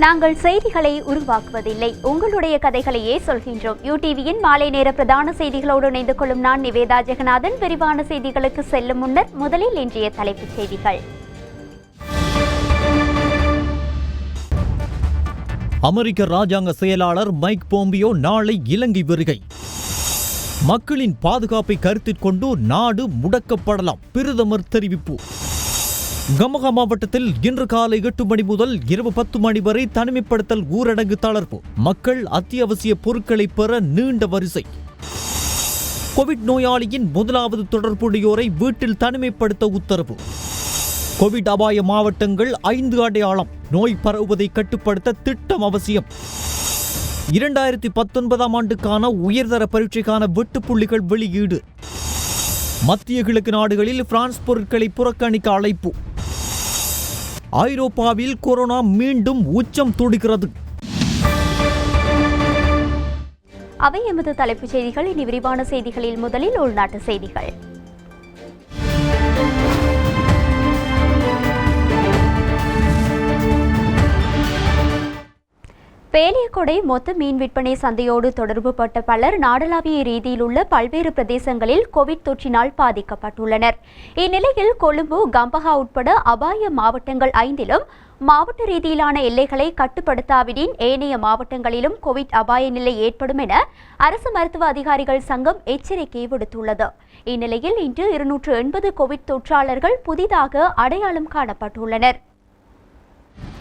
நாங்கள் செய்திகளை உருவாக்குவதில்லை, உங்களுடைய கதைகளையே சொல்கின்றோம். யூடிவியின் மாலை நேர பிரதான செய்திகளோடு இணைந்து கொள்ளும் நான் நிவேதா ஜெகநாதன். விரிவான செய்திகளுக்கு செல்லும் முன்னர் முதலில் இன்றைய தலைப்புச் செய்திகள். அமெரிக்க ராஜாங்க செயலாளர் மைக் போம்பியோ நாளை இலங்கை வருகை. மக்களின் பாதுகாப்பை கருத்தில் கொண்டு நாடு முடக்கப்படலாம், பிரதமர் தெரிவிப்பு. கமகா மாவட்டத்தில் இன்று காலை 8 மணி முதல் இரவு 10 மணி வரை தனிமைப்படுத்தல் ஊரடங்கு தளர்வு. மக்கள் அத்தியாவசிய பொருட்களை பெற நீண்ட வரிசை. கோவிட் நோயாளியின் முதலாவது தொடர்புடையோரை வீட்டில் தனிமைப்படுத்த உத்தரவு. கோவிட் அபாய மாவட்டங்கள் 5 அடையாளம். நோய் பரவுவதை கட்டுப்படுத்த திட்டம் அவசியம். 2019 ஆண்டுக்கான உயர்தர பரீட்சைக்கான வெட்டுப்புள்ளிகள் வெளியீடு. மத்திய கிழக்கு நாடுகளில் பிரான்ஸ் பொருட்களை புறக்கணிக்க அழைப்பு. ஐரோப்பாவில் கொரோனா மீண்டும் உச்சம் தொடுகிறது. அவை எமது தலைப்புச் செய்திகள். இனி விரிவான செய்திகளில் முதலில் உள்நாட்டு செய்திகள். பேலியகொடை மொத்த மீன் விற்பனை சந்தையோடு தொடர்புபட்ட பலர் நாடளாவிய ரீதியில் உள்ள பல்வேறு பிரதேசங்களில் கோவிட் தொற்றினால் பாதிக்கப்பட்டுள்ளனர். இந்நிலையில் கொழும்பு, கம்பஹா உட்பட அபாய மாவட்டங்கள் 5லும் மாவட்ட ரீதியிலான எல்லைகளை கட்டுப்படுத்தாவிடின் ஏனைய மாவட்டங்களிலும் கோவிட் அபாய நிலை ஏற்படும் என அரசு மருத்துவ அதிகாரிகள் சங்கம் எச்சரிக்கை விடுத்துள்ளது. இந்நிலையில் இன்று 280 கோவிட் தொற்றாளர்கள் புதிதாக அடையாளம் காணப்பட்டுள்ளனர்.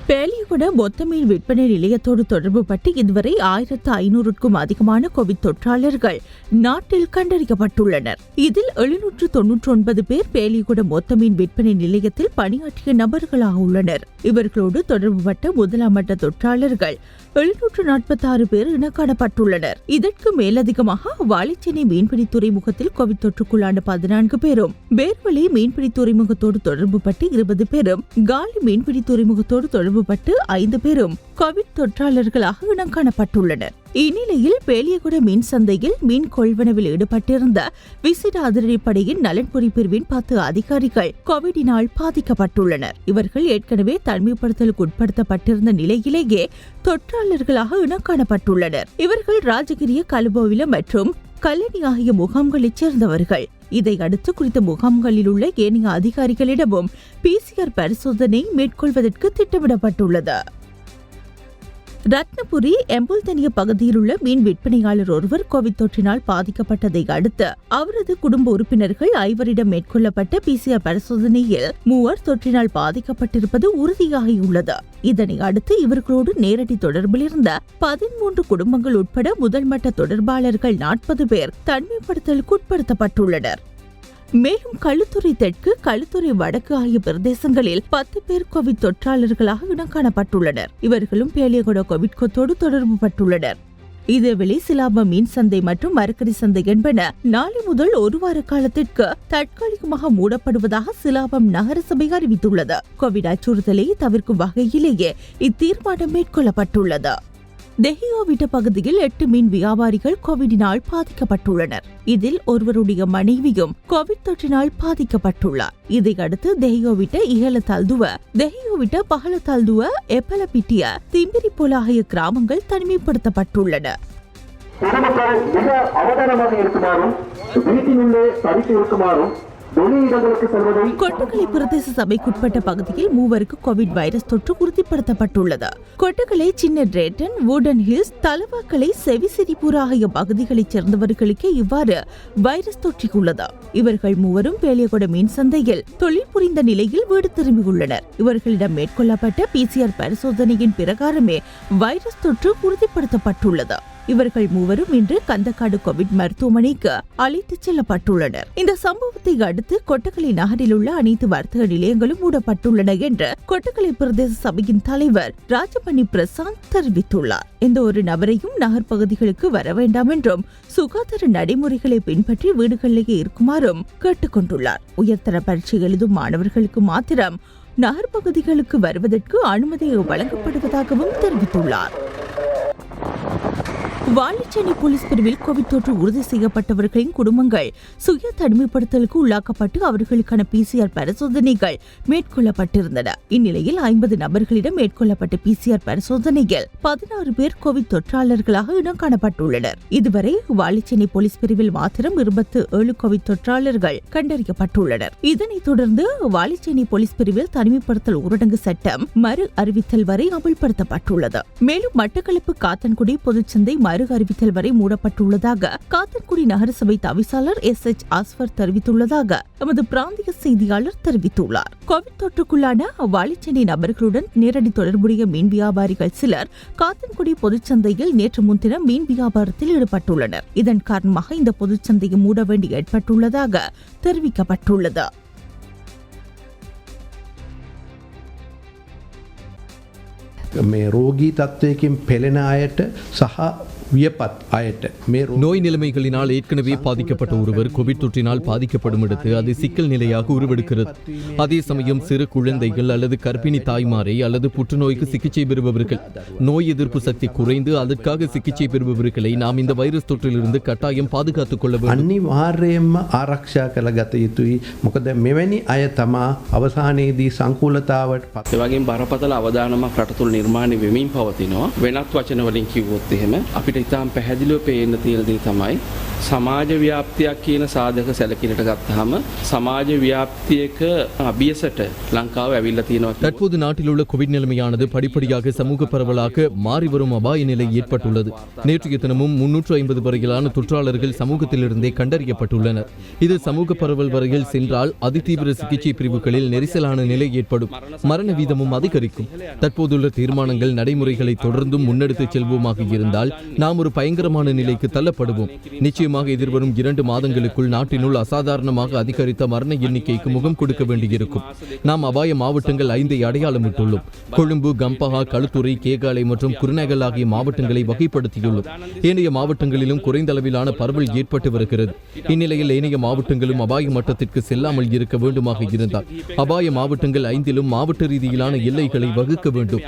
பேலியகொட மொத்த மீன் விற்பனை நிலையத்தோடு தொடர்புபட்டு இதுவரை 1500க்கும் அதிகமான கோவிட் தொற்றாளர்கள் நாட்டில் கண்டறியப்பட்டுள்ளனர். இதில் 799 பேர் பேலியகொட மொத்த மீன் விற்பனை நிலையத்தில் பணியாற்றிய நபர்களாக உள்ளனர். இவர்களோடு தொடர்புபட்ட முதலாம் மட்ட தொற்றாளர்கள் 746 பேர் என காணப்பட்டுள்ளனர். இதற்கு மேலதிகமாக வாழைச்சேனை மீன்பிடி துறைமுகத்தில் கோவிட் தொற்றுக்குள்ளான 14 பேரும், பேர்வழி மீன்பிடி துறைமுகத்தோடு தொடர்புபட்டு 20 பேரும், காலி மீன்பிடி துறைமுகத்தோடு தொடர்புபட்டு 5 பேரும் கோவிட் தொற்றாளர்களாக இனம் காணப்பட்டுள்ளனர். இந்நிலையில் பேலியகொட மீன் சந்தையில் மீன் கொள்வனவில் ஈடுபட்டிருந்த விசேட அதிரடிப்படையின் நலன்புரி பிரிவின் 10 அதிகாரிகள் கோவிடினால் பாதிக்கப்பட்டுள்ளனர். இவர்கள் ஏற்கனவே தனிமைப்படுத்தலுக்கு உட்படுத்தப்பட்டிருந்த நிலையிலேயே தொற்றாளர்களாக இனம் காணப்பட்டுள்ளனர். இவர்கள் ராஜகிரிய, கலுபோவில மற்றும் கல்லணி ஆகிய முகாம்களைச் சேர்ந்தவர்கள். இதையடுத்து குறித்த முகாம்களில் உள்ள ஏனைய அதிகாரிகளிடமும் PCR பரிசோதனை மேற்கொள்வதற்கு திட்டமிடப்பட்டுள்ளது. ரத்னபுரி எம்புல்தனிய பகுதியில் உள்ள மீன் விற்பனையாளர் ஒருவர் கோவிட் தொற்றினால் பாதிக்கப்பட்டதை அடுத்து அவரது குடும்ப உறுப்பினர்கள் 5 மேற்கொள்ளப்பட்ட PCR பரிசோதனையில் 3 தொற்றினால் பாதிக்கப்பட்டிருப்பது உறுதியாகியுள்ளது. இதனை அடுத்து இவர்களோடு நேரடி தொடர்பில் இருந்த 13 குடும்பங்கள் உட்பட முதல்மட்ட தொடர்பாளர்கள் 40 பேர் தனிமைப்படுத்தலுக்கு உட்படுத்தப்பட்டுள்ளனர். மேலும் களுத்துறை தெற்கு, களுத்துறை வடக்கு ஆகிய பிரதேசங்களில் 10 பேர் கோவிட் தொற்றாளர்களாக இனம் காணப்பட்டுள்ளனர். இவர்களும் பேலியகொட கோவிட் கொத்தோடு தொடர்புபட்டுள்ளனர். இதேவேளை சிலாப மீன் சந்தை மற்றும் மரக்கறி சந்தை என்பன நாளை முதல் 1 வார காலத்திற்கு தற்காலிகமாக மூடப்படுவதாக சிலாபம் நகரசபை அறிவித்துள்ளது. கோவிட் அச்சுறுத்தலை தவிர்க்கும் வகையிலேயே இத்தீர்மானம் மேற்கொள்ளப்பட்டுள்ளது. தெஹியோவிட்ட பகுதியில் 8 மீன் வியாபாரிகள் கோவிடினால் பாதிக்கப்பட்டுள்ளனர். இதில் ஒருவருடைய மனைவியும் கோவிட் தொற்றினால் பாதிக்கப்பட்டுள்ளார். இதையடுத்து தெஹியோவிட்ட இகல தல்துவ, தெஹியோவிட்ட பகல தல்துவ, எப்பலப்பிட்டிய, திம்பிரிப்போல ஆகிய கிராமங்கள் தனிமைப்படுத்தப்பட்டுள்ளன. பொதுமக்கள் மிக அவதானமாக இருக்குமாறும், வீட்டினுள்ளே தரித்து இருக்குமாறும், கொட்டகலை பிரதேச சபைக்குட்பட்ட பகுதியில் 3 கோவிட் வைரஸ் தொற்று உறுதிப்படுத்தப்பட்டுள்ளது. கொட்டகலை, சின்ன டிரேட்டன், வூடன் ஹில்ஸ், தலவாக்கலை, செவிசிரிபூர் ஆகிய பகுதிகளைச் சேர்ந்தவர்களுக்கே இவ்வாறு வைரஸ் தொற்றியுள்ளது. இவர்கள் 3 பேலியகொட மீன் சந்தையில் தொழில் புரிந்த நிலையில் வீடு திரும்பியுள்ளனர். இவர்களிடம் மேற்கொள்ளப்பட்ட PCR பரிசோதனையின் பிரகாரமே வைரஸ் தொற்று உறுதிப்படுத்தப்பட்டுள்ளது. இவர்கள் 3 இன்று கந்தக்காடு கோவிட் மருத்துவமனைக்கு அழைத்துச் செல்லப்பட்டுள்ளனர். இந்த சம்பவத்தை அடுத்து கொட்டகலை நகரில் உள்ள அனைத்து வர்த்தக நிலையங்களும் மூடப்பட்டுள்ளன என்று கொட்டகலை பிரதேச சபையின் தலைவர் ராஜபணி பிரசாந்த் தெரிவித்துள்ளார். எந்த ஒரு நபரையும் நகர் பகுதிகளுக்கு வர வேண்டாம் என்றும் சுகாதார நடைமுறைகளை பின்பற்றி வீடுகளிலேயே இருக்குமாறும் கேட்டுக்கொண்டுள்ளார். உயர்தர பரீட்சை எழுதும் மாணவர்களுக்கு மாத்திரம் நகர் பகுதிகளுக்கு வருவதற்கு அனுமதி வழங்கப்படுவதாகவும் தெரிவித்துள்ளார். வாழைச்சேனை போலீஸ் பிரிவில் கோவிட் தொற்று உறுதி செய்யப்பட்டவர்களின் குடும்பங்கள் சுய தனிமைப்படுத்தலுக்கு உள்ளாக்கப்பட்டு அவர்களுக்கான PCR பரிசோதனைகள் மேற்கொள்ளப்பட்டிருந்தன. இந்நிலையில் 50 நபர்களிடம் மேற்கொள்ளப்பட்ட PCR பரிசோதனையில் 16 பேர் கோவிட் தொற்றாளர்களாக இனம் காணப்பட்டுள்ளனர். இதுவரை வாழைச்சேனை போலீஸ் பிரிவில் மாத்திரம் 27 கோவிட் தொற்றாளர்கள் கண்டறியப்பட்டுள்ளனர். இதனைத் தொடர்ந்து வாழைச்சேனை போலீஸ் பிரிவில் தனிமைப்படுத்தல் ஊரடங்கு சட்டம் மறு அறிவித்தல் வரை அமல்படுத்தப்பட்டுள்ளது. மேலும் மட்டக்களப்பு காத்தன்குடி பொதுச்சந்தை மறு அறிவித்தல் வரை மூடப்பட்டுள்ளதாக காத்தன்குடி நகரசபை தவிசாளர் SH ஆஸ்வர் தெரிவித்துள்ளதாக எமது பிராந்திய செய்தியாளர் தெரிவித்துள்ளார். கோவிட் தொற்றுக்குள்ளான வாழைச்சேனை நபர்களுடன் நேரடி தொடர்புடைய மீன் வியாபாரிகள் சிலர் காத்தன்குடி பொதுச்சந்தையில் நேற்று முன்தினம் மீன் வியாபாரத்தில் ஈடுபட்டுள்ளனர். இதன் காரணமாக இந்த பொதுச்சந்தையை மூட வேண்டி ஏற்பட்டுள்ளதாக தெரிவிக்கப்பட்டுள்ளது. මේ රෝගී තත්ත්වයකින් පෙළෙන අයට සහ වියපත් අයට நோய் நிலைமைகளினால் ஏற்கனவே பாதிக்கப்பட்ட ஒருவர் கோவிட் தொற்றினால் பாதிக்கப்படும் இடத்து அது சிக்கல் நிலையாக உருவெடுக்கிறது. அதே சமயம் சிறு குழந்தைகள் அல்லது கர்ப்பிணி தாய்மாரை அல்லது புற்றுநோய்க்கு சிகிச்சை பெறுபவர்கள், நோய் எதிர்ப்பு சக்தி குறைந்து அதற்காக சிகிச்சை பெறுபவர்களை நாம் இந்த வைரஸ் தொற்றிலிருந்து கட்டாயம் பாதுகாத்துக் கொள்ள வேண்டும். අනිවාර්යයෙන්ම ආරක්ෂා කළ ගත යුතුයි. මොකද මෙවැනි අය තමා අවසානයේදී සංකූලතාවට පත් ඒ වගේම බරපතල අවදානමක් රට තුළ නිර්මාණය වෙමින් පවතිනවා. වෙනත් වචන වලින් කිව්වොත් එහෙම අපිට ඉතාම පැහැදිලිව පේන්න තියෙන දේ තමයි සමාජ ව්‍යාප්තියක් කියන සාධක සැලකිලිට ගත්තාම සමාජ ව්‍යාප්තියක අභියසට ලංකාව ඇවිල්ලා තියෙනවා. தற்போது நாட்டில் உள்ள கோவிட் நிலைமையானது படிப்படியாக சமூக பரவலாக மாறி வரும் அபாய நிலை ஏற்பட்டுள்ளது. நேற்றைய தினமும் 350 வரையிலான தொற்றாளர்கள் சமூகத்திலிருந்தே கண்டறியப்பட்டுள்ளனர். இது சமூக பரவல் வரையில் சென்றால் அதிதீவிர சிகிச்சை பிரிவுகளில் நெரிசலான நிலை ஏற்படும், மரண வீதமும் அதிகரிக்கும். தற்போதுள்ள தீர்மானங்கள் நடைமுறைகளை தொடர்ந்தும் முன்னெடுத்துச் செல்வோமாக இருந்தால் நாம் ஒரு பயங்கரமான நிலைக்கு தள்ளப்படுவோம். நிச்சயமாக எதிர்வரும் 2 மாதங்களுக்குள் நாட்டினுள் அசாதாரணமாக அதிகரித்த மரண எண்ணிக்கைக்கு முகம் கொடுக்க வேண்டியிருக்கும். நாம் அபாய மாவட்டங்கள் 5 அடையாளமிட்டுள்ளோம். கொழும்பு, கம்பஹா, களுத்துறை, கேகாலை மற்றும் குருநகல் ஆகிய மாவட்டங்களை வகைப்படுத்தியுள்ளோம். ஏனைய மாவட்டங்களிலும் குறைந்த அளவிலான பரவல் ஏற்பட்டு வருகிறது. இந்நிலையில் ஏனைய மாவட்டங்களும் அபாய மட்டத்திற்கு செல்லாமல் இருக்க வேண்டுமாக இருந்தால் அபாய மாவட்டங்கள் 5லும் மாவட்ட ரீதியிலான எல்லைகளை வகுக்க வேண்டும்.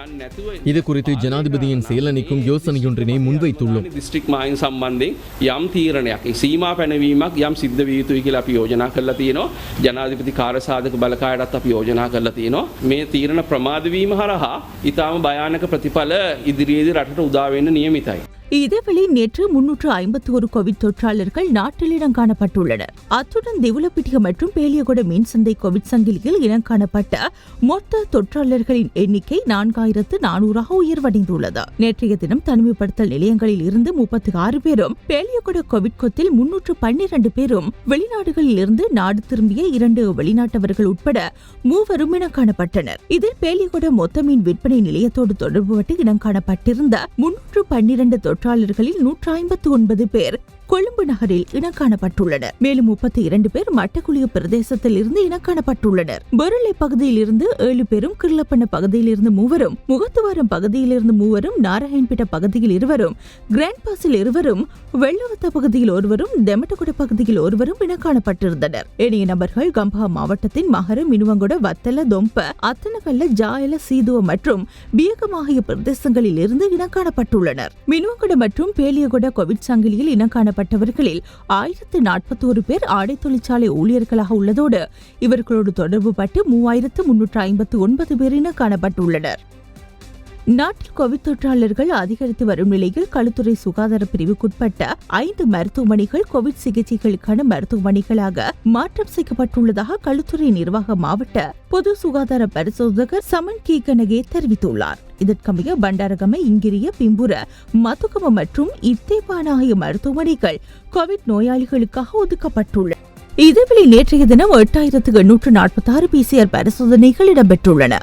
இது குறித்து ஜனாதிபதியின் செயலணிக்கும் யோசனையொன்றினை முன்வைத்துள்ளோம். දිස්ත්‍රික් මායිම් සම්බන්ධයෙන් යම් තීරණයක් සීමා පැනවීමක් යම් සිද්ධ විය යුතුයි කියලා අපි යෝජනා කරලා තියෙනවා. ජනාධිපති කාර්යසාධක බලකායටත් අපි යෝජනා කරලා තියෙනවා. මේ තීරණ ප්‍රමාද වීම හරහා ඊටාම භයානක ප්‍රතිඵල ඉදිරියේදී රටට උදා වෙන්න නියමිතයි. இதேவேளை நேற்று 351 கோவிட் தொற்றாளர்கள் நாட்டில் இனம் காணப்பட்டுள்ளனர். அத்துடன் திவுலப்பிட்டிய மற்றும் பேலியகொட மீன்சந்தை கோவிட் சங்கிலியில் இனம் காணப்பட்ட மொத்த தொற்றாளர்களின் எண்ணிக்கை 4400 உயர்வடைந்துள்ளது. நேற்றைய தினம் தனிமைப்படுத்தல் நிலையங்களில் இருந்து 36 பேரும், பேலியகொட கோவிட் கொத்தில் 312 பேரும், வெளிநாடுகளில் இருந்து நாடு திரும்பிய 2 வெளிநாட்டவர்கள் உட்பட 3 இனம் காணப்பட்டனர். இதில் பேலியகொட மொத்த மீன் விற்பனை நிலையத்தோடு தொடர்புபட்டு இனம் காணப்பட்டிருந்த 312 தொற்றாளர்களில் 159 பேர் கொழும்பு நகரில் இனக்காணப்பட்டுள்ளனர். மேலும் 32 பேர் மட்டக்குளிய பிரதேசத்தில் இருந்து இனக்காணப்பட்டுள்ளனர். பெருளை பகுதியில் இருந்து 7 பேரும், கிருளப்பண்ண பகுதியில் இருந்து 3, முகத்துவாரம் பகுதியில் இருந்து 3, நாராயண்பிட்ட பகுதியில் 2, கிராண்ட் பாஸில் 2, வெள்ளவத்த பகுதியில் 1, தெமட்டகுட பகுதியில் 1 இனக்காணப்பட்டிருந்தனர். ஏனைய நபர்கள் கம்பஹா மாவட்டத்தின் மகர, மினுவங்கொட, வத்தல, தொம்ப, அத்தனகல்ல, ஜாயல, சீதுவ மற்றும் பியகம் ஆகிய பிரதேசங்களில் இருந்து இனக்காணப்பட்டுள்ளனர். மினுவங்கொட மற்றும் பேலியகொட கோவிட் சங்கிலியில் இனக்காணப்பட்டவர்களில் 1041 பேர் ஆடை தொழிற்சாலை ஊழியர்களாக உள்ளதோடு இவர்களோடு தொடர்பு பட்டு 3359 பேர் இனக்காணப்பட்டுள்ளனர். நாட்டில் கோவிட் தொற்றாளர்கள் அதிகரித்து வரும் நிலையில் களுத்துறை சுகாதார பிரிவுக்குட்பட்ட 5 மருத்துவமனைகள் கோவிட் சிகிச்சைகளுக்கான மருத்துவமனைகளாக மாற்றம் செய்யப்பட்டுள்ளதாக களுத்துறை நிர்வாக மாவட்ட பொது சுகாதார பரிசோதகர் சமன் கீகனகே தெரிவித்துள்ளார். இதற்கமைய பண்டாரகம, இங்கிரிய, பிம்புர, மதுகம மற்றும் இத்தேபான் ஆகிய மருத்துவமனைகள் கோவிட் நோயாளிகளுக்காக ஒதுக்கப்பட்டுள்ளன. இதேவேளை நேற்றைய தினம் 8846 PCR பரிசோதனைகள் இடம்பெற்றுள்ளன.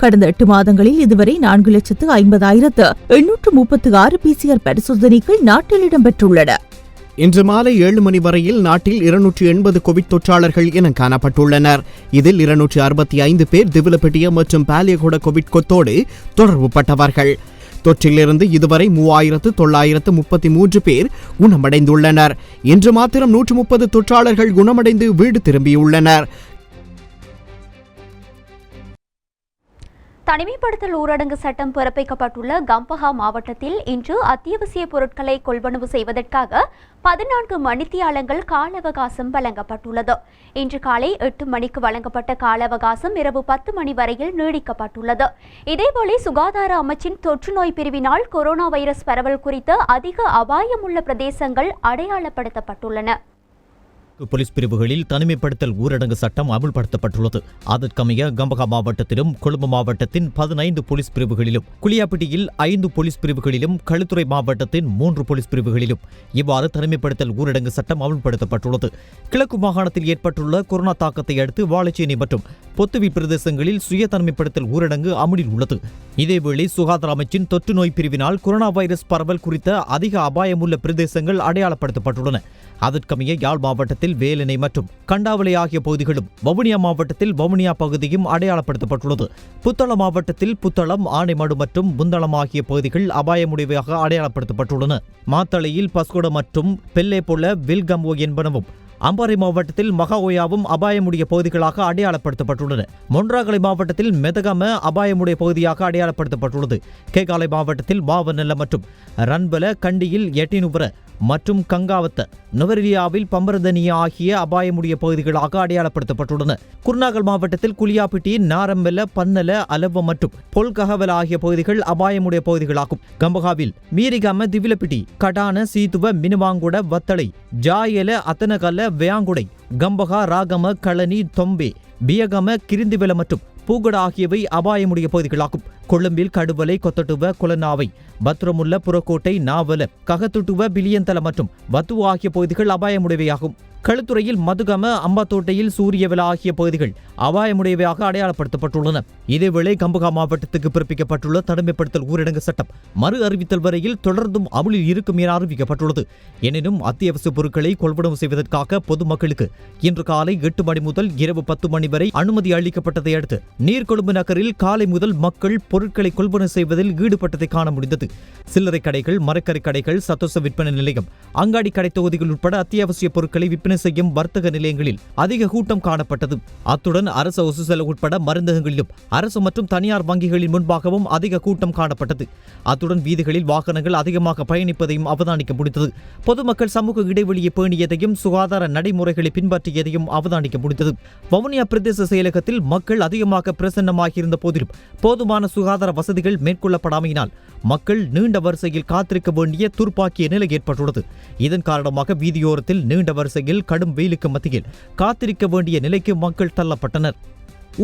கடந்த 8 மாதங்களில் இதுவரை 4,50,836 PCR பரிசோதனைகள் நாட்டில் இடம்பெற்றுள்ளன. இன்று மாலை 7 மணி வரையில் நாட்டில் 280 கோவிட் தொற்றாளர்கள் என காணப்பட்டுள்ளனர். இதில் 265 பேர் திவிலப்பட்டிய மற்றும் பாலியகொட கோவிட் கொத்தோடு தொடர்புபட்டவர்கள். தொற்றிலிருந்து இதுவரை 3933 பேர் குணமடைந்துள்ளனர். இன்று மாத்திரம் 130 தொற்றாளர்கள் குணமடைந்து வீடு திரும்பியுள்ளனர். தனிமைப்படுத்தல் ஊரடங்கு சட்டம் பிறப்பிக்கப்பட்டுள்ள கம்பஹா மாவட்டத்தில் இன்று அத்தியாவசிய பொருட்களை கொள்வனவு செய்வதற்காக 14 மணித்தியாலங்கள் கால அவகாசம் வழங்கப்பட்டுள்ளது. இன்று காலை 8 மணிக்கு வழங்கப்பட்ட கால அவகாசம் இரவு 10 மணி வரையில் நீடிக்கப்பட்டுள்ளது. இதேபோல சுகாதார அமைச்சின் தொற்று நோய் பிரிவினால் கொரோனா வைரஸ் பரவல் குறித்த அதிக அபாயமுள்ள பிரதேசங்கள் அடையாளப்படுத்தப்பட்டுள்ளன. போலீஸ் பிரிவுகளில் தனிமைப்படுத்தல் ஊரடங்கு சட்டம் அமுல்படுத்தப்பட்டுள்ளது. அதற்கமைய கம்பஹா மாவட்டத்திலும் கொழும்பு மாவட்டத்தின் 15 போலீஸ் பிரிவுகளிலும், குளியாப்பிட்டியில் 5 போலீஸ் பிரிவுகளிலும், களுத்துறை மாவட்டத்தின் 3 போலீஸ் பிரிவுகளிலும் இவ்வாறு தனிமைப்படுத்தல் ஊரடங்கு சட்டம் அமுல்படுத்தப்பட்டுள்ளது. கிழக்கு மாகாணத்தில் ஏற்பட்டுள்ள கொரோனா தாக்கத்தை அடுத்து வாழைச்சேனை மற்றும் பொத்துவி பிரதேசங்களில் சுய தனிமைப்படுத்தல் ஊரடங்கு அமுலில் உள்ளது. இதேவேளை சுகாதார அமைச்சின் தொற்று நோய் பிரிவினால் கொரோனா வைரஸ் பரவல் குறித்த அதிக அபாயமுள்ள பிரதேசங்கள் அடையாளப்படுத்தப்பட்டுள்ளன. அதற்கமைய யாழ் மாவட்டத்தில் வேலனை மற்றும் கண்டாவளை ஆகிய பகுதிகளும், வவுனியா மாவட்டத்தில் வவுனியா பகுதியும் அடையாளப்படுத்தப்பட்டுள்ளது. புத்தளம் மாவட்டத்தில் புத்தளம், ஆனைமடு மற்றும் முந்தளம் ஆகிய பகுதிகள் அபாயமுடையவையாக அடையாளப்படுத்தப்பட்டுள்ளன. மாத்தளையில் பஸ்கொட மற்றும் பெல்லேபொல, வில்கம்போ என்பனவும், அம்பாறை மாவட்டத்தில் மகாஓயாவும் அபாயமுடைய பகுதிகளாக அடையாளப்படுத்தப்பட்டுள்ளன. மொன்றாகலை மாவட்டத்தில் மெதகம அபாயமுடைய பகுதியாக அடையாளப்படுத்தப்பட்டுள்ளது. கேகாலை மாவட்டத்தில் மாவநல்ல மற்றும் ரன்பல, கண்டியில் எட்டினுபுர மற்றும் கங்காவத்த, நுவரெலியாவில் பம்பரதனிய ஆகிய அபாயமுடைய பகுதிகளாக அடையாளப்படுத்தப்பட்டுள்ளன. குருநாகல் மாவட்டத்தில் குளியாப்பிட்டி, நாரம்பெல, பன்னல, அலவ மற்றும் பொல்கஹவல ஆகிய பகுதிகள் அபாயமுடைய பகுதிகளாகும். கம்பகாவில் மீரிகம, திவிலப்பிட்டி, கடான, சீதுவ, மினுவாங்குட, வத்தளை, ஜாயல, அத்தனகல, வேயாங்குடை, கம்பகா, ராகம, களனி, தொம்பே, பியகம, கிரிந்திவெல மற்றும் பூகட ஆகியவை அபாயமுடைய பகுதிகளாகும். கொழும்பில் கடுவலை, கொத்தட்டுவ, குலநாவை, பத்ரமுல்ல, புறக்கோட்டை, நாவல, ககத்துட்டுவ, பிலியந்தல மற்றும் வத்து ஆகிய பகுதிகள் அபாயமுடையவையாகும். களுத்துறையில் மதுகம, அம்பாத்தோட்டையில் சூரியவெல ஆகிய பகுதிகள் அபாயமுடையவையாக அடையாளப்படுத்தப்பட்டுள்ளன. இதேவேளை கம்பஹா மாவட்டத்துக்கு பிறப்பிக்கப்பட்டுள்ள தனிமைப்படுத்தல் ஊரடங்கு சட்டம் மறு அறிவித்தல் வரையில் தொடர்ந்தும் அமலில் இருக்கும் என அறிவிக்கப்பட்டுள்ளது. எனினும் அத்தியாவசிய பொருட்களை கொள்வனவு செய்வதற்காக பொதுமக்களுக்கு இன்று காலை 8 மணி முதல் இரவு 10 மணி வரை அனுமதி அளிக்கப்பட்டதை அடுத்து நீர்கொழும்பு நகரில் காலை முதல் மக்கள் பொருட்களை கொள்வனவு செய்வதில் ஈடுபட்டதை காண முடிந்தது. சில்லறை கடைகள், மரக்கறி கடைகள், சத்தோச விற்பனை நிலையம், அங்காடி கடை தொகுதிகள் உட்பட அத்தியாவசிய பொருட்களை விற்பனை செய்யும் வர்த்தக நிலையங்களில் அதிக கூட்டம் காணப்பட்டது. அத்துடன் அரச ஒசுசெல உட்பட மருந்தகங்களிலும் அரசு மற்றும் தனியார் வங்கிகளின் முன்பாகவும் அதிக கூட்டம் காணப்பட்டது. அத்துடன் வீதிகளில் வாகனங்கள் அதிகமாக பயணிப்பதையும் அவதானிக்க முடிந்தது. பொதுமக்கள் சமூக இடைவெளியை பேணியதையும் சுகாதார நடைமுறைகளை பின்பற்றியதையும் அவதானிக்க முடிந்தது. வவுனியா பிரதேச செயலகத்தில் மக்கள் அதிகமாக பிரசன்னமாகியிருந்த போதிலும் போதுமான சுகாதார வசதிகள் மேற்கொள்ளப்படாமையினால் மக்கள் நீண்ட வரிசையில் காத்திருக்க வேண்டிய துர்ப்பாக்கிய நிலை ஏற்பட்டுள்ளது. இதன் காரணமாக வீதியோரத்தில் நீண்ட வரிசையில் கடும் வெயிலுக்கு மத்தியில் காத்திருக்க வேண்டிய நிலைக்கு மக்கள் தள்ளப்பட்டனர்.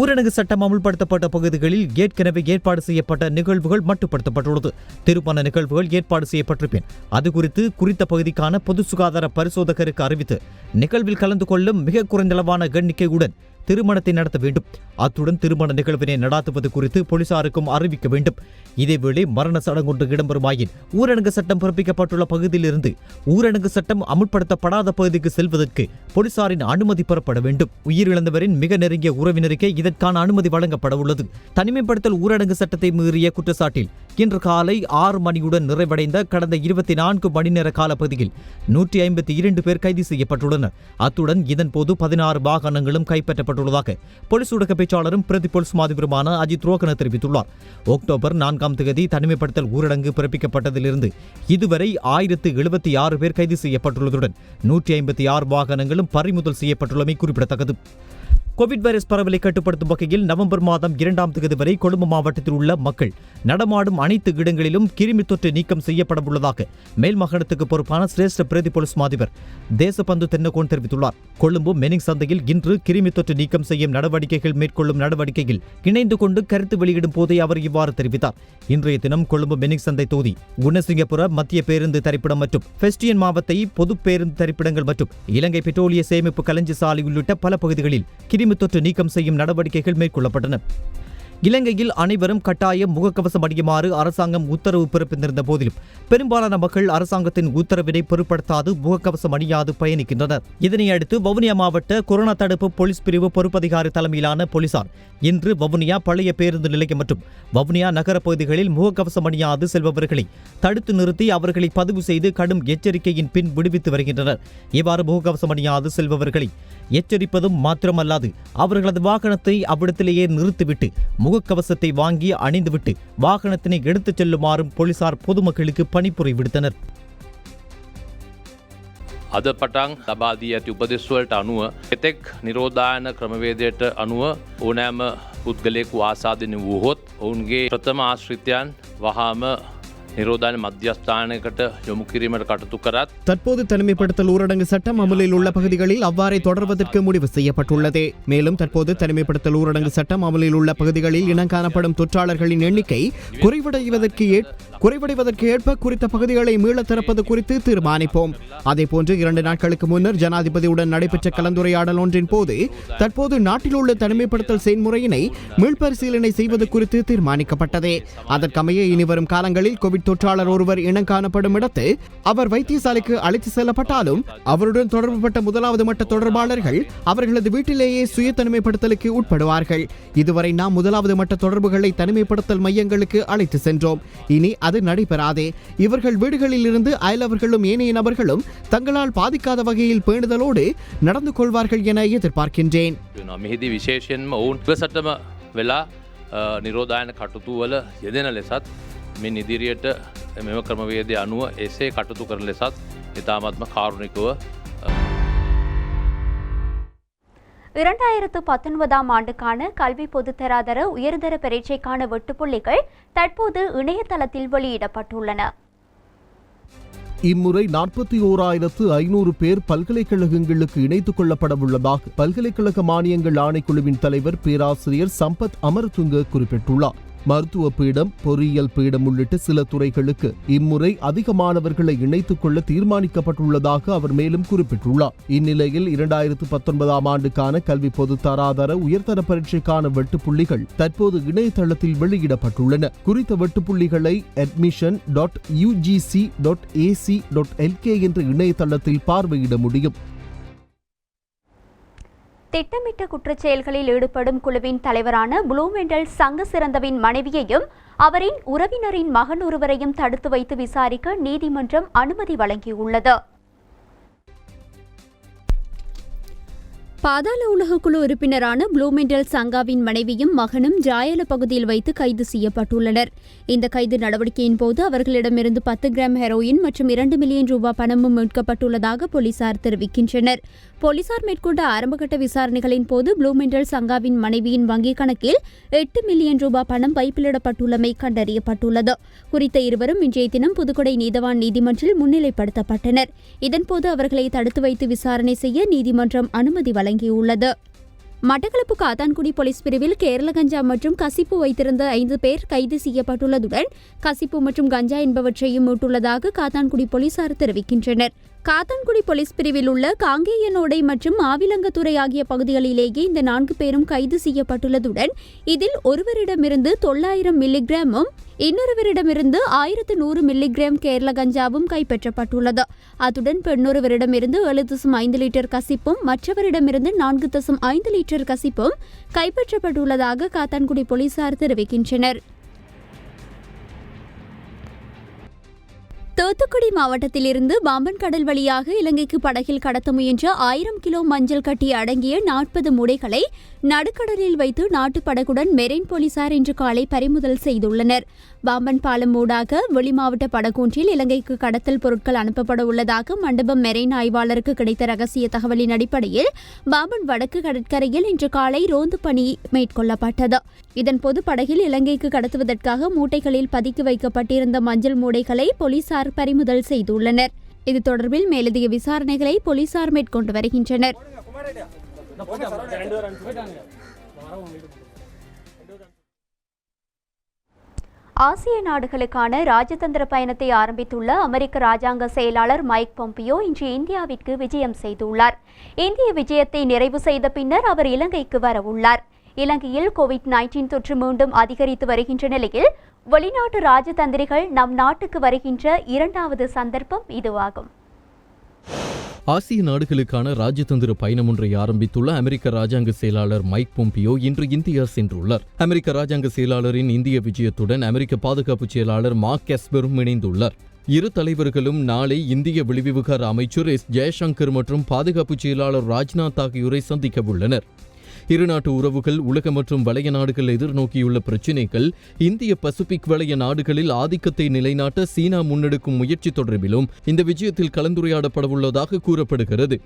ஊரடங்கு சட்டம் அமுல்படுத்தப்பட்ட பகுதிகளில் ஏற்கனவே ஏற்பாடு செய்யப்பட்ட நிகழ்வுகள் மட்டுப்படுத்தப்பட்டுள்ளது. திருமண நிகழ்வுகள் ஏற்பாடு செய்யப்பட்டிருப்பேன் அது குறித்து குறித்த பகுதிக்கான பொது சுகாதார பரிசோதகருக்கு அறிவித்து நிகழ்வில் கலந்து கொள்ளும் மிக குறைந்தளவான எண்ணிக்கையுடன் திருமணத்தை நடத்த வேண்டும். அத்துடன் திருமண நிகழ்வினை நடாத்துவது குறித்து போலீசாருக்கும் அறிவிக்க வேண்டும். இதேவேளை மரண சடங்கொன்று இடம்பெறுமாயின் ஊரடங்கு சட்டம் பிறப்பிக்கப்பட்டுள்ள பகுதியிலிருந்து ஊரடங்கு சட்டம் அமுல்படுத்தப்படாத பகுதிக்கு செல்வதற்கு போலீசாரின் அனுமதி பெறப்பட வேண்டும். உயிரிழந்தவரின் மிக நெருங்கிய உறவினருக்கே இதற்கான அனுமதி வழங்கப்பட உள்ளது. தனிமைப்படுத்தல் ஊரடங்கு சட்டத்தை மீறிய குற்றச்சாட்டில் இன்று காலை 6 மணியுடன் நிறைவடைந்த கடந்த 24 மணி நேர காலப்பகுதியில் 152 பேர் கைது செய்யப்பட்டுள்ளனர். அத்துடன் இதன்போது 16 வாகனங்களும் கைப்பற்றப்பட்டுள்ளதாக போலீஸ் ஊடக பேச்சாளரும் பிரதி போலீஸ் மாதிபருமான அஜித் ரோகன தெரிவித்துள்ளார். அக்டோபர் 4ஆம் தேதி தனிமைப்படுத்தல் ஊரடங்கு பிறப்பிக்கப்பட்டதிலிருந்து இதுவரை 1076 பேர் கைது செய்யப்பட்டுள்ளதுடன் 156 வாகனங்களும் பறிமுதல் செய்யப்பட்டுள்ளமை குறிப்பிடத்தக்கது. கோவிட் வைரஸ் பரவலை கட்டுப்படுத்தும் வகையில் நவம்பர் மாதம் 2ஆம் தேதி வரை கொழும்பு மாவட்டத்தில் உள்ள மக்கள் நடமாடும் அனைத்து இடங்களிலும் கிருமி தொற்று நீக்கம் செய்யப்பட உள்ளதாக மேல் மாகாணத்துக்கு பொறுப்பான சிரேஷ்ட பிரதி போலீஸ் மாதிபர் தேசபந்து தென்னகோன் தெரிவித்துள்ளார். கொழும்பு மெனிங் சந்தையில் இன்று கிருமி தொற்று நீக்கம் செய்யும் நடவடிக்கைகள் மேற்கொள்ளும் நடவடிக்கையில் இணைந்து கொண்டு கருத்து வெளியிடும் போதே அவர் இவ்வாறு தெரிவித்தார். இன்றைய தினம் கொழும்பு மெனிங் சந்தை தொகுதி, குணசிங்கபுர மத்திய பேருந்து தரிப்பிடம் மற்றும் பெஸ்டியன் மாவட்ட பொது பேருந்து தரிப்பிடங்கள் மற்றும் இலங்கை பெட்ரோலிய சேமிப்பு களஞ்சி சாலை உள்ளிட்ட பல பகுதிகளில் கிருமி தொற்று நீக்கம் செய்யும் நடவடிக்கைகள் மேற்கொள்ளப்பட்டன. இலங்கையில் அனைவரும் கட்டாயம் முகக்கவசம் அணியுமாறு அரசாங்கம் உத்தரவு பிறப்பித்திருந்த போதிலும் பெரும்பாலான மக்கள் அரசாங்கத்தின் உத்தரவினை பொருட்படுத்தாது முகக்கவசம் அணியாது பயணிக்கின்றனர். இதனையடுத்து வவுனியா மாவட்ட கொரோனா தடுப்பு போலீஸ் பிரிவு பொறுப்பதிகாரி தலைமையிலான போலீசார் இன்று வவுனியா பழைய பேருந்து நிலையம் மற்றும் வவுனியா நகர பகுதிகளில் முகக்கவசம் அணியாது செல்பவர்களை தடுத்து நிறுத்தி அவர்களை பதிவு செய்து கடும் எச்சரிக்கையின் பின் விடுவித்து வருகின்றனர். இவ்வாறு முகக்கவசம் அணியாது செல்பவர்களை எச்சரிப்பதும் மாத்திரமல்லாது அவர்களது வாகனத்தை அவ்விடத்திலேயே நிறுத்திவிட்டு முகக்கவசத்தை வாங்கி அணிந்துவிட்டு வாகனத்தினை எடுத்துச் செல்லுமாறும் போலீசார் பொதுமக்களுக்கு பணிப்புரை விடுத்தனர். අද පටන් ලබා දී ඇති උපදෙස්වලට අනුව එතෙක් නිරෝධායන ක්‍රමවේදයට අනුව ඕනෑම පුද්ගලයෙකු ආසාදනය වූහොත් ඔවුන්ගේ ප්‍රථම ආශ්‍රිතයන් වහාම නිරෝධායන මධ්‍යස්ථානයකට යොමු කිරීමට කටයුතු කරත් தற்போது தனிமைப்படுத்தல் ஊரடங்கு சட்டம் அமலில் உள்ள பகுதிகளில் அவ்வாறே தொடர்வதற்கு முடிவு செய்யப்பட்டுள்ளது. மேலும் தற்போது தனிமைப்படுத்தல் ஊரடங்கு சட்டம் அமலில் உள்ள பகுதிகளில் இனங்காணப்படும் தொற்றாளர்களின் எண்ணிக்கை குறைவடைவதற்கு ஏற்ப குறித்த பகுதிகளை மீள திறப்பது குறித்து தீர்மானிப்போம். அதேபோன்று 2 நாட்களுக்கு முன்னர் ஜனாதிபதியுடன் நடைபெற்ற கலந்துரையாடல் ஒன்றின் போது தற்போது நாட்டில் உள்ள தனிமைப்படுத்தல் செயல்முறையினை மீள்பரிசீலனை செய்வது குறித்து தீர்மானிக்கப்பட்டது. அதற்கமைய இனிவரும் காலங்களில் கோவிட் தொற்றாளர் ஒருவர் இனங்காணப்படும் இடத்து அவர் வைத்தியசாலைக்கு அழைத்து செல்லப்பட்டாலும் அவருடன் தொடர்புபட்ட முதலாவது மட்ட தொடர்பாளர்கள் அவர்களது வீட்டிலேயே சுய தனிமைப்படுத்தலுக்கு உட்படுவார்கள். இதுவரை நாம் முதலாவது மட்ட தொடர்புகளை தனிமைப்படுத்தல் மையங்களுக்கு அழைத்து சென்றோம். இனி அது நடைபெறாதே. இவர்கள் வீடுகளில் இருந்து அயலவர்களும் ஏனைய நபர்களும் தங்களால் பாதிக்காத வகையில் பேணுதலோடு நடந்து கொள்வார்கள் என எதிர்பார்க்கின்றேன். මෙහිදී විශේෂයෙන්ම ඔවුන් ඉවසටම වෙලා නිරෝධායන කටයුතු වල යෙදෙන ලෙසත් මින් ඉදිරියට මෙම ක්‍රමවේදය අනුව එසේ කටයුතු කරන ලෙසත් ඉතාමත්ම කාරුණිකව 2019 ஆண்டுக்கான கல்வி பொதுத்தராதர உயர்தர பரீட்சைக்கான வெட்டுப்புள்ளிகள் தற்போது இணையதளத்தில் வெளியிடப்பட்டுள்ளன. இம்முறை 41,500 பேர் பல்கலைக்கழகங்களுக்கு இணைத்துக் கொள்ளப்படவுள்ளதாக பல்கலைக்கழக மானியங்கள் ஆணைக்குழுவின் தலைவர் பேராசிரியர் சம்பத் அமரதுங்க குறிப்பிட்டுள்ளார். மருத்துவ பீடம், பொறியியல் பீடம் உள்ளிட்ட சில துறைகளுக்கு இம்முறை அதிக மாணவர்களை இணைத்துக் கொள்ள தீர்மானிக்கப்பட்டுள்ளதாக அவர் மேலும் குறிப்பிட்டுள்ளார். இந்நிலையில் 2019 ஆண்டுக்கான கல்வி பொது தராதர உயர்தர பரீட்சைக்கான வெட்டுப்புள்ளிகள் தற்போது இணையதளத்தில் வெளியிடப்பட்டுள்ளன. குறித்த வெட்டுப்புள்ளிகளை admission.ugc.ac.lk என்ற இணையதளத்தில் பார்வையிட முடியும். திட்டமிட்ட குற்றச்செயல்களில் ஈடுபடும் குழுவின் தலைவரான ப்ளூமெண்டல் சங்க சிறந்தவின் மனைவியையும் அவரின் உறவினரின் மகன் ஒருவரையும் தடுத்து வைத்து விசாரிக்க நீதிமன்றம் அனுமதி வழங்கியுள்ளது. பாதாள உலகக்குழு உறுப்பினரான ப்ளூமெண்டல் சங்காவின் மனைவியும் மகனும் ஜாயல பகுதியில் வைத்து கைது செய்யப்பட்டுள்ளனர். இந்த கைது நடவடிக்கையின் போது அவர்களிடமிருந்து 10 கிராம் ஹெரோயின் மற்றும் 2 மில்லியன் ரூபாய் பணமும் மீட்கப்பட்டுள்ளதாக போலீசார் தெரிவிக்கின்றனர். போலீசார் மேற்கொண்ட ஆரம்பகட்ட விசாரணைகளின் போது ப்ளூமெண்டல் சங்காவின் மனைவியின் வங்கிக் கணக்கில் 8 மில்லியன் ரூபாய் பணம் வைப்பிலிடப்பட்டுள்ளமை கண்டறியப்பட்டுள்ளது. குறித்த இருவரும் இன்றைய தினம் புதுக்கோட்டை நீதவான் நீதிமன்றில் முன்னிலைப்படுத்தப்பட்டனர். இதன்போது அவர்களை தடுத்து வைத்து விசாரணை செய்ய நீதிமன்றம் அனுமதி வழங்கியுள்ளது. மட்டக்களப்பு காத்தான்குடி போலீஸ் பிரிவில் கேரள கஞ்சா மற்றும் கசிப்பு வைத்திருந்த 5 பேர் கைது செய்யப்பட்டுள்ளதுடன் கசிப்பு மற்றும் கஞ்சா என்பவற்றையும் மீட்டுள்ளதாக காத்தான்குடி போலீசார் தெரிவிக்கின்றனர். காத்தான்குடி போலீஸ் பிரிவில் உள்ள காங்கேயனோடை மற்றும் ஆவிலங்கத்துறை ஆகிய பகுதிகளிலேயே இந்த 4 பேரும் கைது செய்யப்பட்டுள்ளதுடன் இதில் ஒருவரிடமிருந்து 900 மில்லிகிராமும் இன்னொருவரிடமிருந்து 1100 மில்லிகிராம் கேரள கஞ்சாவும் கைப்பற்றப்பட்டுள்ளது. அத்துடன் பெண்ணொருவரிடமிருந்து 7.5 லிட்டர் கசிப்பும் மற்றவரிடமிருந்து 4.5 லிட்டர் கசிப்பும் கைப்பற்றப்பட்டுள்ளதாக காத்தான்குடி போலீசார் தெரிவிக்கின்றனர். தூத்துக்குடி மாவட்டத்திலிருந்து பாம்பன் கடல் வழியாக இலங்கைக்கு படகில் கடத்த முயன்ற 1000 கிலோ மஞ்சள் கட்டி அடங்கிய 40 மூடைகளை நடுக்கடலில் வைத்து நாட்டு படகுடன் மெரைன் போலீசார் இன்று காலை பறிமுதல் செய்துள்ளனர். பாம்பன் பாலம் ஊடாக வெளிமாவட்ட படகொன்றில் இலங்கைக்கு கடத்தல் பொருட்கள் அனுப்பப்பட உள்ளதாக மண்டபம் மெரைன் ஆய்வாளருக்கு கிடைத்த ரகசிய தகவலின் அடிப்படையில் பாம்பன் வடக்கு கடற்கரையில் இன்று காலை ரோந்து பணி மேற்கொள்ளப்பட்டது. இதன்போது படகில் இலங்கைக்கு கடத்துவதற்காக மூட்டைகளில் பதுக்கி வைக்கப்பட்டிருந்த மஞ்சள் மூடைகளை போலீசார் பறிமுதல் செய்துள்ளனர். இது தொடர்பில் மேலதிக விசாரணைகளை போலீசார் மேற்கொண்டு வருகின்றனர். ஆசிய நாடுகளுக்கான ராஜதந்திர பயணத்தை ஆரம்பித்துள்ள அமெரிக்க ராஜாங்க செயலாளர் மைக் பொம்பியோ இன்று இந்தியாவிற்கு விஜயம் செய்துள்ளார். இந்திய விஜயத்தை நிறைவு செய்த பின்னர் அவர் இலங்கைக்கு வரவுள்ளார். இலங்கையில் கோவிட்-19 தொற்று மீண்டும் அதிகரித்து வருகின்ற நிலையில் வெளிநாட்டு ராஜதந்திரிகள் நம் நாட்டுக்கு வருகின்ற 2வது சந்தர்ப்பம் இதுவாகும். ஆசிய நாடுகளுக்கான ராஜதந்திர பயணம் ஒன்றை ஆரம்பித்துள்ள அமெரிக்க ராஜாங்க செயலாளர் மைக் பொம்பியோ இன்று இந்தியா சென்றுள்ளார். அமெரிக்க ராஜாங்க செயலாளரின் இந்திய விஜயத்துடன் அமெரிக்க பாதுகாப்பு செயலாளர் மார்க் எஸ்பரும் இணைந்துள்ளார். இரு தலைவர்களும் நாளை இந்திய வெளிவிவகார அமைச்சர் எஸ் ஜெயசங்கர் மற்றும் பாதுகாப்பு செயலாளர் ராஜ்நாத் ஆகியோரை சந்திக்க உள்ளனர். இருநாட்டு உறவுகள், உலக மற்றும் வளைய நாடுகள் எதிர்நோக்கியுள்ள பிரச்சினைகள், இந்திய பசிபிக் வளைய நாடுகளில் ஆதிக்கத்தை நிலைநாட்ட சீனா முன்னெடுக்கும் முயற்சி தொடர்பிலும் இந்த விஜயத்தில் கலந்துரையாடப்படவுள்ளதாக கூறப்படுகிறது.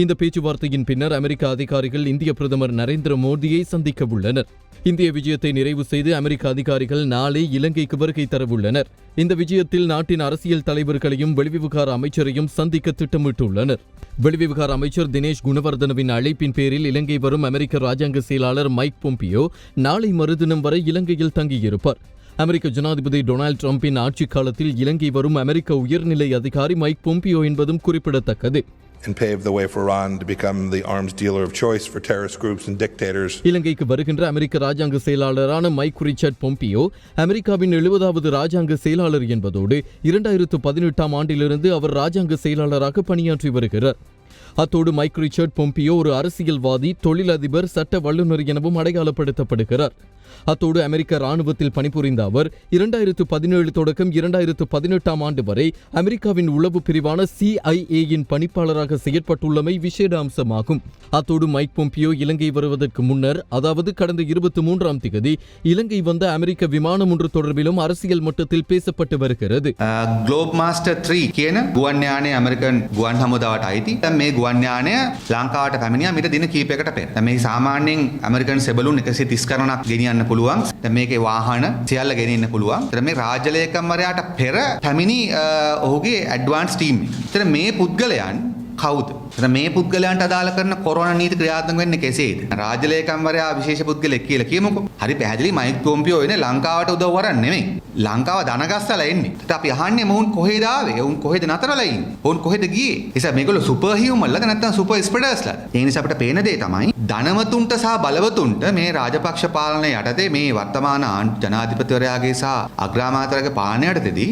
இந்த பேச்சுவார்த்தையின் பின்னர் அமெரிக்க அதிகாரிகள் இந்திய பிரதமர் நரேந்திர மோடியை சந்திக்க உள்ளனர். இந்திய விஜயத்தை நிறைவு செய்து அமெரிக்க அதிகாரிகள் நாளை இலங்கைக்கு வருகை தரவுள்ளனர். இந்த விஜயத்தில் நாட்டின் அரசியல் தலைவர்களையும் வெளிவிவகார அமைச்சரையும் சந்திக்க திட்டமிட்டுள்ளனர். வெளிவிவகார அமைச்சர் தினேஷ் குணவர்தனவின் அழைப்பின் பேரில் இலங்கை வரும் அமெரிக்க ராஜாங்க செயலாளர் மைக் பொம்பியோ நாளை மறுதினம் வரை இலங்கையில் தங்கியிருப்பார். அமெரிக்க ஜனாதிபதி டொனால்டு டிரம்பின் ஆட்சிக் காலத்தில் இலங்கை வரும் அமெரிக்க உயர்நிலை அதிகாரி மைக் பொம்பியோ என்பதும் குறிப்பிடத்தக்கது. And pave the way for Iran to become the arms dealer of choice for terrorist groups and dictators. இலங்கைக்கு வருகின்ற அமெரிக்க ராஜாங்க செயலாளரான மைக் ரிச்சர்ட் பொம்பியோ அமெரிக்காவின் 70வது ராஜாங்க செயலாளர் என்பதோடு 2018ஆம் ஆண்டிலிருந்து அவர் ராஜாங்க செயலாளராக பணியாற்றி வருகிறார். அத்தோடு மைக் ரிச்சர்ட் பொம்பியோ ஒரு அரசியல்வாதி, தொழிலதிபர், சட்ட வல்லுநர் எனவும் அடையாளப்படுத்தப்படுகிறார். அத்தோடு அமெரிக்க ராணுவத்தில் பணிபுரிந்த அவர் 2017 தொடக்கம் 2018ஆம் ஆண்டு வரை அமெரிக்காவின் உளவு பிரிவான CIA-யின் பணிப்பாளராக செயற்பட்டுள்ளமை விசேட அம்சமாகும். அத்தோடு மைக் பொம்பியோ இலங்கை வருவதற்கு முன்னர், அதாவது கடந்த 23ஆம் தேதி இலங்கை வந்த அமெரிக்க விமானம் ஒன்று தொடர்பிலும் அரசியல் மட்டத்தில் பேசப்பட்டு வருகிறது. ග්ලෝබ් මාස්ටර් 3 කියන ගුවන් යානය ඇමරිකන් ගුවන් හමුදාවට අයිති. දැන් මේ ගුවන් යානය ලංකාවට පැමිණියා මීට දින කිහිපයකට පෙර. දැන් මේ සාමාන්‍යයෙන් ඇමරිකන් සෙබළුන් 130 ගණනක් ගෙනියන්න පුළුවන්. දැන් මේකේ වාහන සියල්ල ගෙනියන්න පුළුවන්. ඒතර මේ රාජ්‍ය ලේකම්වරයාට පෙර පැමිණි ඔහුගේ ඇඩ්වාන්ස් ටීම් එක. ඒතර මේ පුද්ගලයන් කවුද? ඒතර මේ පුද්ගලයන්ට අදාළ කරන කොරෝනා නීති ක්‍රියාත්මක වෙන්නේ කෙසේද? රාජ්‍ය ලේකම්වරයා විශේෂ පුද්ගලෙක් කියලා කියමුකෝ. හරි පැහැදිලි මයික් පොම්පියෝ එන්නේ ලංකාවට උදව් වරන් නෙමෙයි. ලංකාව දනගස්සලා එන්නේ. ඒත් අපි අහන්නේ මොවුන් කොහෙද ආවේ? ඔවුන් කොහෙද නතරලා ඉන්නේ? ඔවුන් කොහෙද ගියේ? ඒ නිසා මේගොල්ලෝ සුපර් හියුමන්ලද නැත්නම් සුපර් ස්ප්‍රෙඩර්ස්ලාද? ඒ නිසා අපිට පේන දේ තමයි ධනවතුන්ට සහ බලවතුන්ට මේ රාජපක්ෂ පාලනය යටතේ මේ වර්තමාන ජනාධිපතිවරයාගේ සහ අග්‍රාමාත්‍යවරයාගේ පාලනය යටතේදී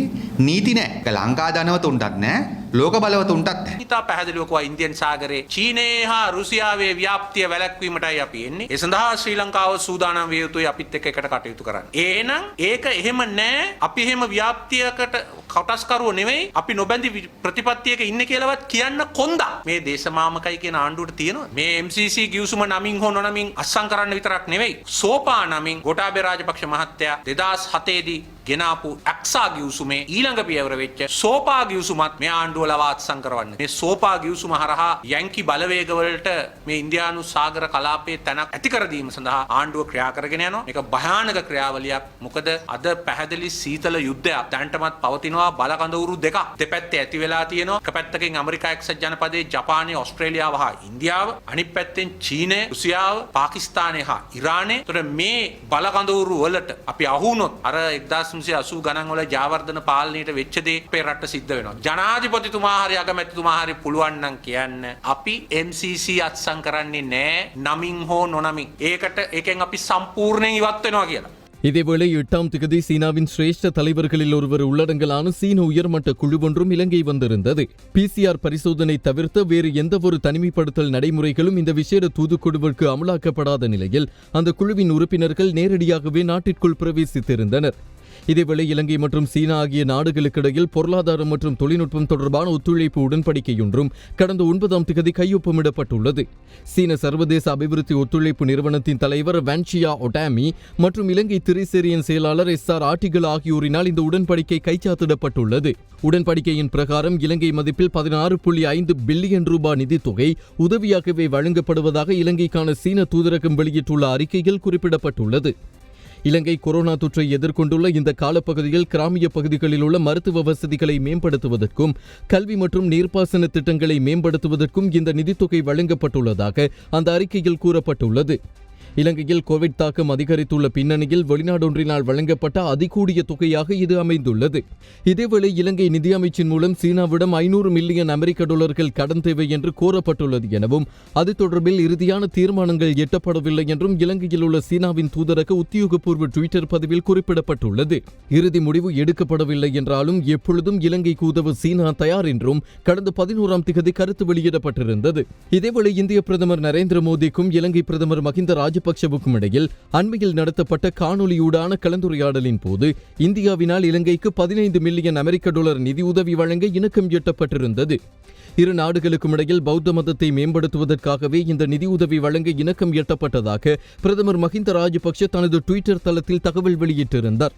නීති නැහැ. ඒක ලංකා ධනවතුන්ටත් නැහැ. ලෝක බලවතුන්ටත් නැහැ. ඉතා පැහැදිලිව කෝ ඉන්දියන් සාගරේ චීනයේ හා රුසියාවේ ව්‍යාප්තිය වැළැක්වීමටයි අපි එන්නේ. ඒ සඳහා ශ්‍රී ලංකාව සූදානම් විය යුතුයි අපිත් එක්ක එකට කටයුතු කරන්න. එහෙනම් ඒක එහෙම නැහැ. අපි එහෙම ව්‍යාප්තියකට කොටස්කරුව නෙවෙයි. අපි නොබැඳි ප්‍රතිපත්තියක ඉන්නේ කියලාවත් කියන්න කොන්දා. මේ දේශමාමකයි කියන ආණ්ඩුවට තියෙනවා. මේ MCC ගිවිසුම නමින් හෝ නොනමින් අත්සන් කරන්න විතරක් නෙවෙයි. සෝපා නමින් ගෝඨාභය රාජපක්ෂ මහත්තයා 2007 දී ගෙනාපු ඇක්සා ගිවිසුමේ ඊළඟ පියවර වෙච්ච සෝපා ගිවිසුමත් මේ ආණ්ඩුව ලවා අත්සන් කරවන්නේ. මේ සෝපා ගිවිසුම හරහා යැන්කි බලවේග වලට මේ ඉන්දියානු සාගර කලාපයේ තැනක් ඇති කර දීම සඳහා ආණ්ඩුව ක්‍රියා කරගෙන යනවා. මේක භයානක ක්‍රියාවලියක්. මොකද අද පැහැදිලි සීතල යුද්ධයක් දැන්ටමත් පවතිනවා. බලකඳවුරු දෙකක් දෙපැත්තේ ඇති වෙලා තියෙනවා. එක පැත්තකින් ඇමරිකා එක්සත් ජනපදයේ, ජපානයේ, ඕස්ට්‍රේලියාව හා ඉන්දියාව, අනිත් පැත්තෙන් චීනය, රුසියාව, පාකිස්තානය හා ඉරානය. ඒතර මේ බලකඳවුරු වලට අපි අහු වුණොත් අර 1980 ගණන් වල ජාවර්ධන පාලනයට වෙච්ච දේ අපේ රට සිද්ධ වෙනවා. ජනාධිපතිතුමා හරි අගමැතිතුමා හරි පුළුවන් නම් කියන්න අපි MCC අත්සන් කරන්නේ නැහැ නමින් හෝ නොනමින්. ඒකෙන් අපි සම්පූර්ණයෙන් ඉවත් වෙනවා කියලා. இதேவேளை 8ஆம் தேதி சீனாவின் சிரேஷ்ட தலைவர்களில் ஒருவர் உள்ளடங்கலான சீன உயர்மட்ட குழு ஒன்றும் இலங்கை வந்திருந்தது. PCR பரிசோதனை தவிர்த்த வேறு எந்தவொரு தனிமைப்படுத்தல் நடைமுறைகளும் இந்த விசேட தூதுக்குழுவிற்கு அமலாக்கப்படாத நிலையில் அந்த குழுவின் உறுப்பினர்கள் நேரடியாகவே நாட்டிற்குள் பிரவேசித்திருந்தனர். இதேவேளை இலங்கை மற்றும் சீனா ஆகிய நாடுகளுக்கிடையில் பொருளாதாரம் மற்றும் தொழில்நுட்பம் தொடர்பான ஒத்துழைப்பு உடன்படிக்கையொன்றும் கடந்த 9ஆம் தேதி கையொப்பமிடப்பட்டுள்ளது. சீன சர்வதேச அபிவிருத்தி ஒத்துழைப்பு நிறுவனத்தின் தலைவர் வான்சியா ஒட்டாமி மற்றும் இலங்கை திரைசேரியின் செயலாளர் SR ஆட்டிகள் ஆகியோரினால் இந்த உடன்படிக்கை கைச்சாத்திடப்பட்டுள்ளது. உடன்படிக்கையின் பிரகாரம் இலங்கை மதிப்பில் 16.5 பில்லியன் ரூபாய் நிதித்தொகை உதவியாகவே வழங்கப்படுவதாக இலங்கைக்கான சீன தூதரகம் வெளியிட்டுள்ள அறிக்கையில் குறிப்பிடப்பட்டுள்ளது. இலங்கை கொரோனா தொற்றை எதிர்கொண்டுள்ள இந்த காலப்பகுதியில் கிராமிய பகுதிகளில் உள்ள மருத்துவ வசதிகளை மேம்படுத்துவதற்கும் கல்வி மற்றும் நீர்ப்பாசன திட்டங்களை மேம்படுத்துவதற்கும் இந்த நிதித்தொகை வழங்கப்பட்டுள்ளதாக அந்த அறிக்கையில் கூறப்பட்டுள்ளது. இலங்கையில் கோவிட் தாக்கம் அதிகரித்துள்ள பின்னணியில் வெளிநாடொன்றினால் வழங்கப்பட்ட அதிகூடிய தொகையாக இது அமைந்துள்ளது. இதேவேளை இலங்கை நிதியமைச்சின் மூலம் சீனாவிடம் 500 மில்லியன் அமெரிக்க டாலர்கள் கடன் தேவை என்று கோரப்பட்டுள்ளது எனவும் அது தொடர்பில் இறுதியான தீர்மானங்கள் எட்டப்படவில்லை என்றும் இலங்கையில் உள்ள சீனாவின் தூதரக உத்தியோகபூர்வ ட்விட்டர் பதிவில் குறிப்பிடப்பட்டுள்ளது. இறுதி முடிவு எடுக்கப்படவில்லை என்றாலும் எப்பொழுதும் இலங்கைக்கு உதவ சீனா தயார் என்றும் கடந்த 11ஆம் தேதி கருத்து வெளியிடப்பட்டிருந்தது. இதேவேளை இந்திய பிரதமர் நரேந்திர மோடிக்கும் இலங்கை பிரதமர் மஹிந்த ராஜபக்சே ராஜபக்ஷவுக்கும் இடையில் அண்மையில் நடத்தப்பட்ட காணொலியூடான கலந்துரையாடலின் போது இந்தியாவினால் இலங்கைக்கு 15 மில்லியன் அமெரிக்க டாலர் நிதியுதவி வழங்க இணக்கம் எட்டப்பட்டிருந்தது. இரு நாடுகளுக்கும் இடையில் பௌத்த மதத்தை மேம்படுத்துவதற்காகவே இந்த நிதியுதவி வழங்க இணக்கம் எட்டப்பட்டதாக பிரதமர் மஹிந்த ராஜபக்ஷ தனது ட்விட்டர் தளத்தில் தகவல் வெளியிட்டிருந்தார்.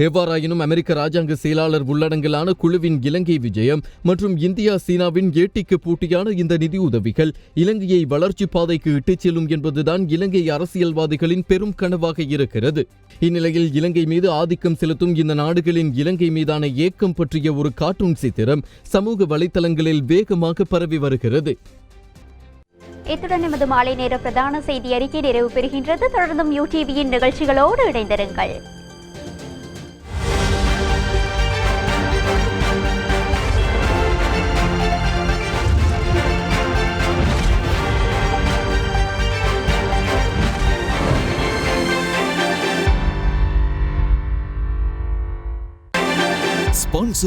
எவ்வாறாயினும் அமெரிக்க ராஜாங்க செயலாளர் உள்ளடங்கலான குழுவின் இலங்கை விஜயம் மற்றும் இந்தியா சீனாவின் ஏட்டிக்கு பூட்டியான இந்த நிதியுதவிகள் இலங்கையை வளர்ச்சி பாதைக்கு இட்டுச் செல்லும் என்பதுதான் இலங்கை அரசியல்வாதிகளின் பெரும் கனவாக இருக்கிறது. இந்நிலையில் இலங்கை மீது ஆதிக்கம் செலுத்தும் இந்த நாடுகளின் இலங்கை மீதான ஏக்கம் பற்றிய ஒரு கார்ட்டூன் சித்திரம் சமூக வலைதளங்களில் வேகமாக பரவி வருகிறது. இத்துடன் எமது மாலை நேர பிரதான செய்தி அறிக்கை நிறைவு பெறுகின்றது. தொடர்ந்தும் யூடிவியின் நிகழ்ச்சிகளோடு இணைந்திருங்கள்.